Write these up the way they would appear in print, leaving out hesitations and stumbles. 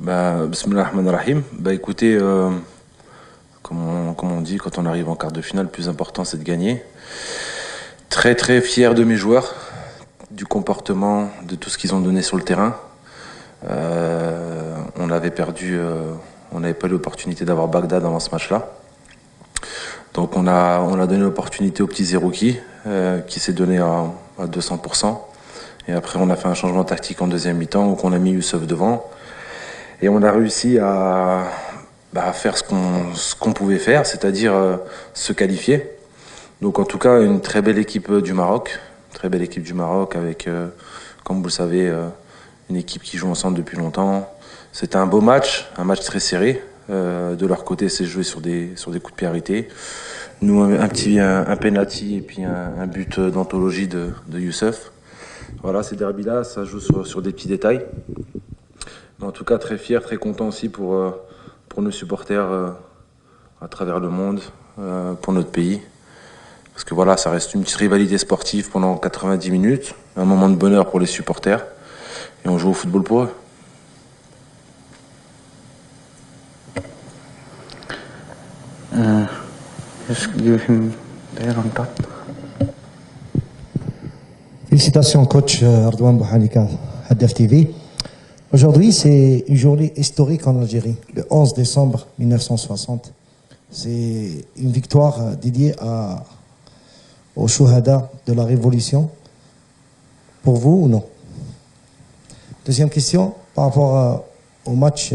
Bismillah ar-Rahman ar-Rahim. Écoutez, comme on dit, quand on arrive en quart de finale, le plus important c'est de gagner. Très très fier de mes joueurs, du comportement, de tout ce qu'ils ont donné sur le terrain. On avait perdu, on n'avait pas eu l'opportunité d'avoir Bagdad avant ce match-là. Donc on a donné l'opportunité au petit Zerouki qui s'est donné à 200%. Et après on a fait un changement tactique en deuxième mi-temps où on a mis Youssef devant. Et on a réussi à faire ce qu'on pouvait faire, c'est-à-dire se qualifier. Donc en tout cas une très belle équipe du Maroc. Très belle équipe du Maroc avec, comme vous le savez, une équipe qui joue ensemble depuis longtemps. C'était un beau match, un match très serré. De leur côté, c'est joué sur des coups de pied arrêtés. Nous, un penalty et puis un but d'anthologie de Youssef. Voilà, ces derbys-là, ça joue sur des petits détails. Mais en tout cas, très fier, très content aussi pour nos supporters à travers le monde, pour notre pays. Parce que voilà, ça reste une petite rivalité sportive pendant 90 minutes, un moment de bonheur pour les supporters. Et on joue au football pour eux. Just give him there on top. Félicitations coach Ardouane Bouhalika, Hadaf TV. Aujourd'hui, c'est une journée historique en Algérie, le 11 décembre 1960. C'est une victoire dédiée aux Chouhada de la Révolution. Pour vous ou non? Deuxième question, par rapport au match,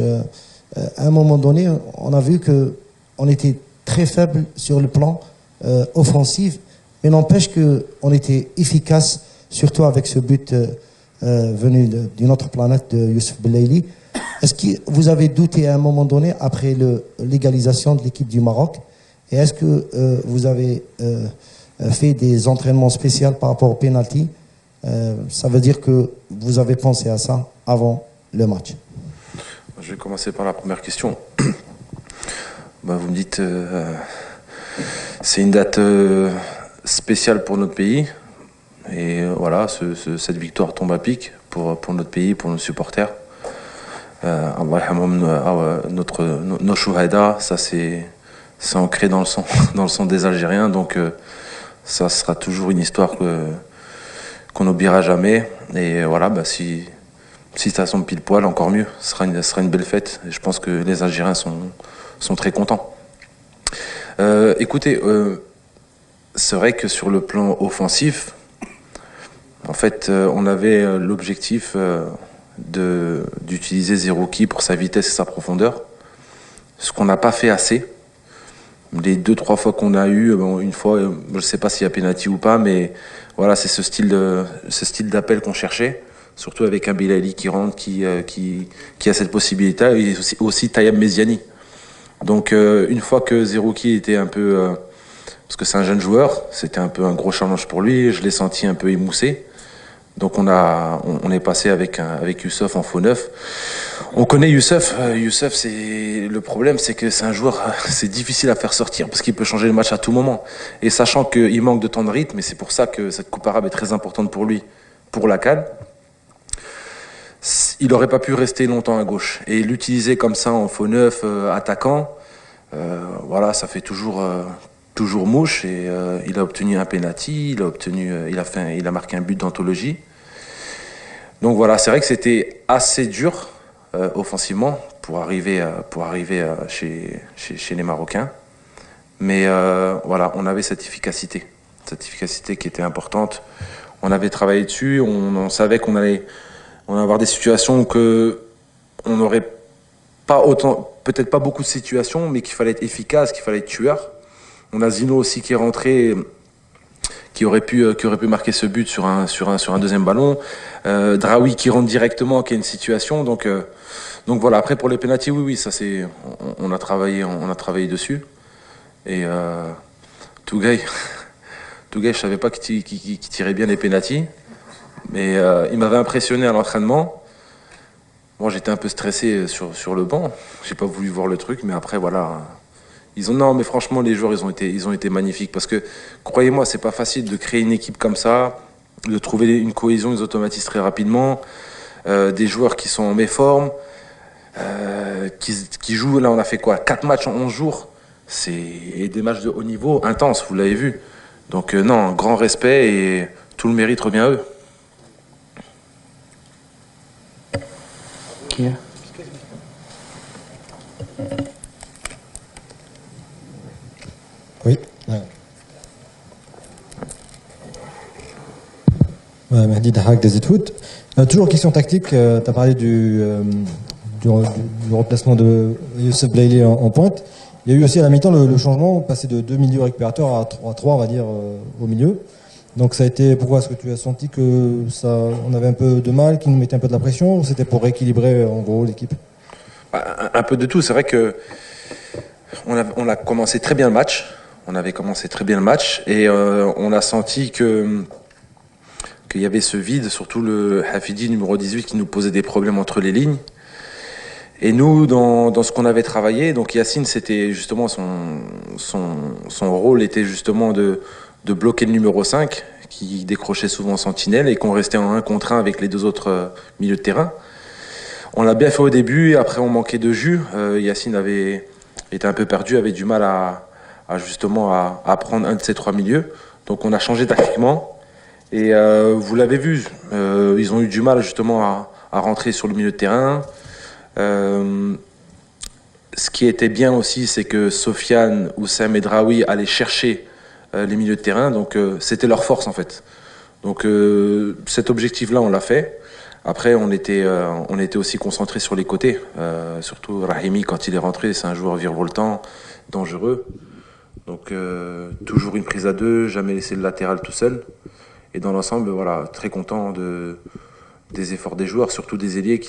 à un moment donné, on a vu qu'on était très faible sur le plan offensif, mais n'empêche qu'on était efficace, surtout avec ce but venu d'une autre planète de Youssef Belaili. Est-ce que vous avez douté à un moment donné après l'égalisation de l'équipe du Maroc? Et est-ce que vous avez fait des entraînements spéciaux par rapport au penalty? Ça veut dire que vous avez pensé à ça avant le match. Je vais commencer par la première question. Vous me dites, c'est une date spéciale pour notre pays. Et voilà, cette victoire tombe à pic pour notre pays, pour nos supporters. Nos Chouhaïda, ça c'est ancré dans le sang des Algériens. Donc ça sera toujours une histoire qu'on n'oubliera jamais. Et voilà, si ça tombe pile poil, encore mieux. Ce sera une belle fête. Et je pense que les Algériens sont très contents. Écoutez, c'est vrai que sur le plan offensif, en fait, on avait l'objectif d'utiliser Zerouki pour sa vitesse et sa profondeur, ce qu'on n'a pas fait assez. Les 2-3 fois qu'on a eu, une fois, je ne sais pas s'il y a penalty ou pas, mais voilà, c'est ce style d'appel qu'on cherchait, surtout avec un Belaili qui rentre, qui a cette possibilité, et aussi Tayeb Meziani. Donc une fois que Zerouki était un peu, parce que c'est un jeune joueur, c'était un peu un gros challenge pour lui, je l'ai senti un peu émoussé. Donc on est passé avec Youssef en faux neuf. On connaît Youssef. Youssef, le problème, c'est que c'est un joueur, c'est difficile à faire sortir parce qu'il peut changer le match à tout moment. Et sachant qu'il manque de temps de rythme, et c'est pour ça que cette Coupe arabe est très importante pour lui, pour la CAN, il n'aurait pas pu rester longtemps à gauche. Et l'utiliser comme ça en faux neuf, attaquant, voilà, ça fait toujours mouche. Et il a obtenu un penalty, il a marqué un but d'anthologie. Donc voilà, c'est vrai que c'était assez dur offensivement pour arriver chez les Marocains. Mais voilà, on avait cette efficacité qui était importante. On avait travaillé dessus, on savait qu'on allait avoir des situations où on n'aurait pas autant, peut-être pas beaucoup de situations, mais qu'il fallait être efficace, qu'il fallait être tueur. On a Zino aussi qui est rentré, qui aurait pu marquer ce but sur un deuxième ballon. Draoui qui rentre directement, qui a une situation. Donc voilà. Après pour les pénaltys, oui, ça c'est, on a travaillé dessus. Et Tougaï, je savais pas qu'il tirait bien les pénaltys, mais il m'avait impressionné à l'entraînement. Moi, j'étais un peu stressé sur le banc. J'ai pas voulu voir le truc, mais après voilà. Non, mais franchement, les joueurs, ils ont été magnifiques parce que, croyez-moi, c'est pas facile de créer une équipe comme ça, de trouver une cohésion, des automatismes très rapidement, des joueurs qui sont en méforme. qui joue, là on a fait quoi, 4 matchs en 11 jours, et des matchs de haut niveau, intenses, vous l'avez vu. Donc non, grand respect et tout le mérite revient à eux. Yeah. Oui. Ouais, Mehdi Dahak des Foot. Toujours question tactique, tu as parlé du remplacement de Youssef Blaili en pointe. Il y a eu aussi à la mi-temps le changement, passer de 2 milieux récupérateurs à 3 on va dire, au milieu. Donc ça a été, pourquoi est-ce que tu as senti que on avait un peu de mal, qu'il nous mettait un peu de la pression, ou c'était pour rééquilibrer en gros l'équipe? Un peu de tout, c'est vrai que on a commencé très bien le match. On avait commencé très bien le match et on a senti qu'il y avait ce vide, surtout le Hafidi numéro 18 qui nous posait des problèmes entre les lignes. Et nous, dans ce qu'on avait travaillé, donc Yacine, c'était justement son rôle était justement de bloquer le numéro 5 qui décrochait souvent sentinelle et qu'on restait en 1 contre 1 avec les 2 autres milieux de terrain. On l'a bien fait au début et après on manquait de jus. Yacine était un peu perdu, avait du mal à prendre un de ces 3 milieux. Donc on a changé tactiquement et vous l'avez vu, ils ont eu du mal justement à rentrer sur le milieu de terrain. Ce qui était bien aussi, c'est que Sofiane, Oussam et Draoui allaient chercher les milieux de terrain, donc c'était leur force en fait. Donc cet objectif-là, on l'a fait. Après, on était aussi concentré sur les côtés. Surtout Rahimi, quand il est rentré, c'est un joueur virevoltant, dangereux. Donc toujours une prise à 2, jamais laisser le latéral tout seul. Et dans l'ensemble, voilà, très content des efforts des joueurs, surtout des ailiers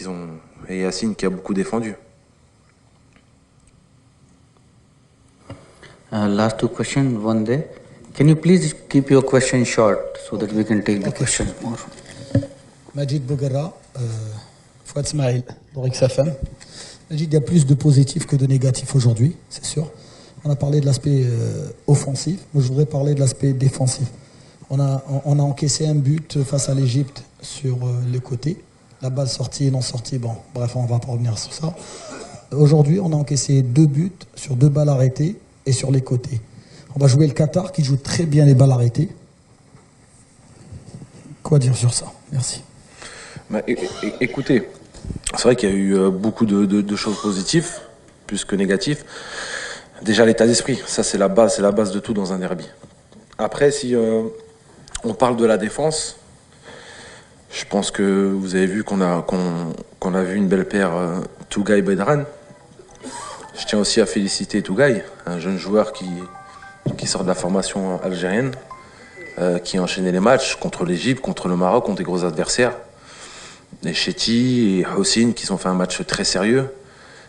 et Yacine qui a beaucoup défendu. Last 2 questions, one day. Can you please keep your question short so that we can take the questions more? Majid Bouguerra, Fouad Smaïl, Dorix FM. Majid, il y a plus de positifs que de négatifs aujourd'hui, c'est sûr. On a parlé de l'aspect offensif, moi je voudrais parler de l'aspect défensif. On a encaissé un but face à l'Égypte sur les côtés. La balle sortie et non sortie, bon, bref, on va pas revenir sur ça. Aujourd'hui, on a encaissé 2 buts sur 2 balles arrêtées et sur les côtés. On va jouer le Qatar qui joue très bien les balles arrêtées. Quoi dire sur ça? Merci. Écoutez, c'est vrai qu'il y a eu beaucoup de choses positives, plus que négatives. Déjà l'état d'esprit, ça c'est la base de tout dans un derby. Après, si on parle de la défense, je pense que vous avez vu qu'on a vu une belle paire Tougaï Bedran. Je tiens aussi à féliciter Tougaï, un jeune joueur qui sort de la formation algérienne, qui a enchaîné les matchs contre l'Égypte, contre le Maroc, contre des gros adversaires. Et Chetty et Houssine qui ont fait un match très sérieux.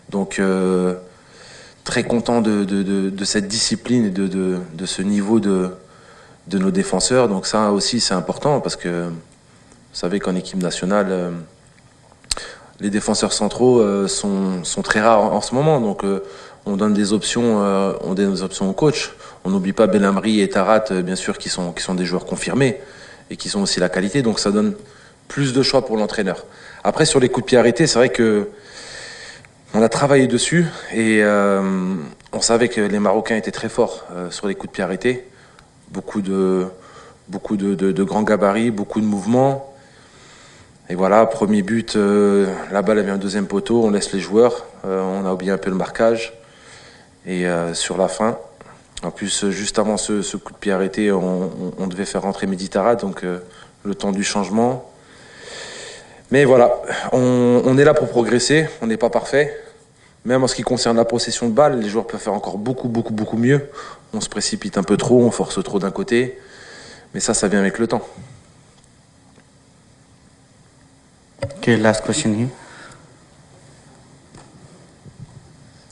Donc très content de cette discipline et de ce niveau de nos défenseurs. Donc ça aussi c'est important parce que vous savez qu'en équipe nationale, les défenseurs centraux sont très rares en ce moment. Donc on donne des options au coach. On n'oublie pas Belhamri et Tarat, bien sûr, qui sont des joueurs confirmés et qui sont aussi la qualité. Donc ça donne plus de choix pour l'entraîneur. Après, sur les coups de pied arrêtés, c'est vrai que on a travaillé dessus et on savait que les Marocains étaient très forts sur les coups de pied arrêtés. Beaucoup de grands gabarits, beaucoup de mouvements. Et voilà, premier but, la balle avait un 2e poteau, on laisse les joueurs, on a oublié un peu le marquage. Et sur la fin, en plus, juste avant ce coup de pied arrêté, on devait faire rentrer Mehdi Tarat, donc le temps du changement. Mais voilà, on est là pour progresser, on n'est pas parfait. Même en ce qui concerne la possession de balle, les joueurs peuvent faire encore beaucoup mieux. On se précipite un peu trop, on force trop d'un côté. Mais ça vient avec le temps. Okay, last question here.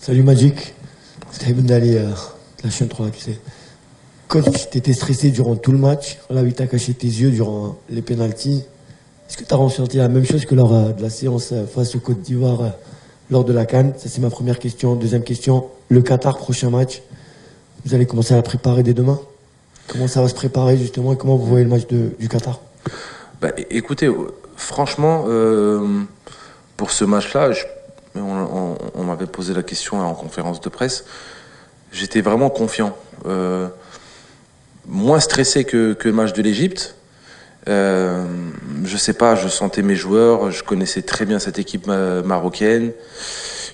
Salut Magic, c'est Ibn Dali de la chaîne 3, tu sais. Coach, tu étais stressé durant tout le match. On a vu que tu as caché tes yeux durant les pénaltys. Est-ce que tu as ressenti la même chose que lors de la séance face au Côte d'Ivoire lors de la CAN? Ça, c'est ma première question. Deuxième question, le Qatar, prochain match. Vous allez commencer à la préparer dès demain? Comment ça va se préparer justement et comment vous voyez le match du Qatar? Écoutez, franchement, pour ce match-là, on m'avait posé la question en conférence de presse. J'étais vraiment confiant. Moins stressé que le match de l'Égypte. Je sais pas, je sentais mes joueurs, je connaissais très bien cette équipe marocaine,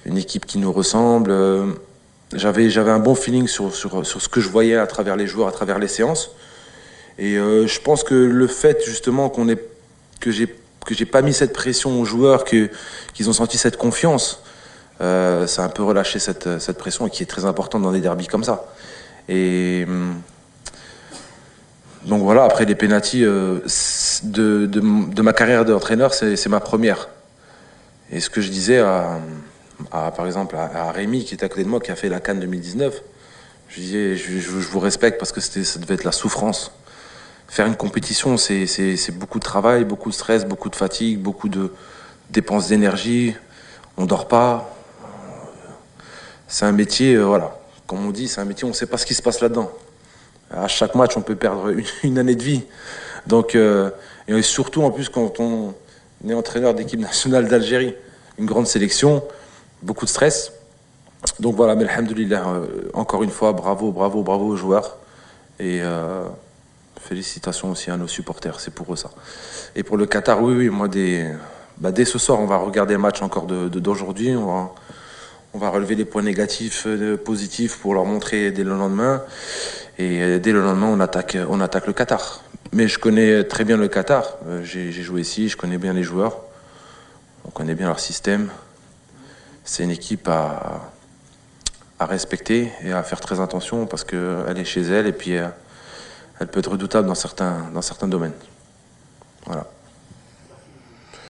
une équipe qui nous ressemble. J'avais un bon feeling sur ce que je voyais à travers les joueurs, à travers les séances. Et je pense que le fait justement que j'ai pas mis cette pression aux joueurs, qu'ils ont senti cette confiance, ça a un peu relâché cette pression qui est très importante dans des derbys comme ça. Et donc voilà, après les pénaltys de ma carrière d'entraîneur, c'est ma première. Et ce que je disais par exemple à Rémi qui était à côté de moi, qui a fait la CAN 2019, je disais je vous respecte parce que ça devait être la souffrance. Faire une compétition, c'est beaucoup de travail, beaucoup de stress, beaucoup de fatigue, beaucoup de dépenses d'énergie. On dort pas. C'est un métier, voilà. Comme on dit, c'est un métier, on ne sait pas ce qui se passe là-dedans. À chaque match, on peut perdre une année de vie. Donc, et surtout, en plus, quand on est entraîneur d'équipe nationale d'Algérie, une grande sélection, beaucoup de stress. Donc voilà, mais alhamdoulilah, encore une fois, bravo aux joueurs. Et félicitations aussi à nos supporters, c'est pour eux ça. Et pour le Qatar, oui, moi, dès ce soir, on va regarder le match encore d'aujourd'hui. On va relever les points négatifs, positifs pour leur montrer dès le lendemain. Et dès le lendemain, on attaque le Qatar. Mais je connais très bien le Qatar. J'ai joué ici, je connais bien les joueurs. On connaît bien leur système. C'est une équipe à respecter et à faire très attention parce qu'elle est chez elle et puis elle peut être redoutable dans certains domaines. Voilà.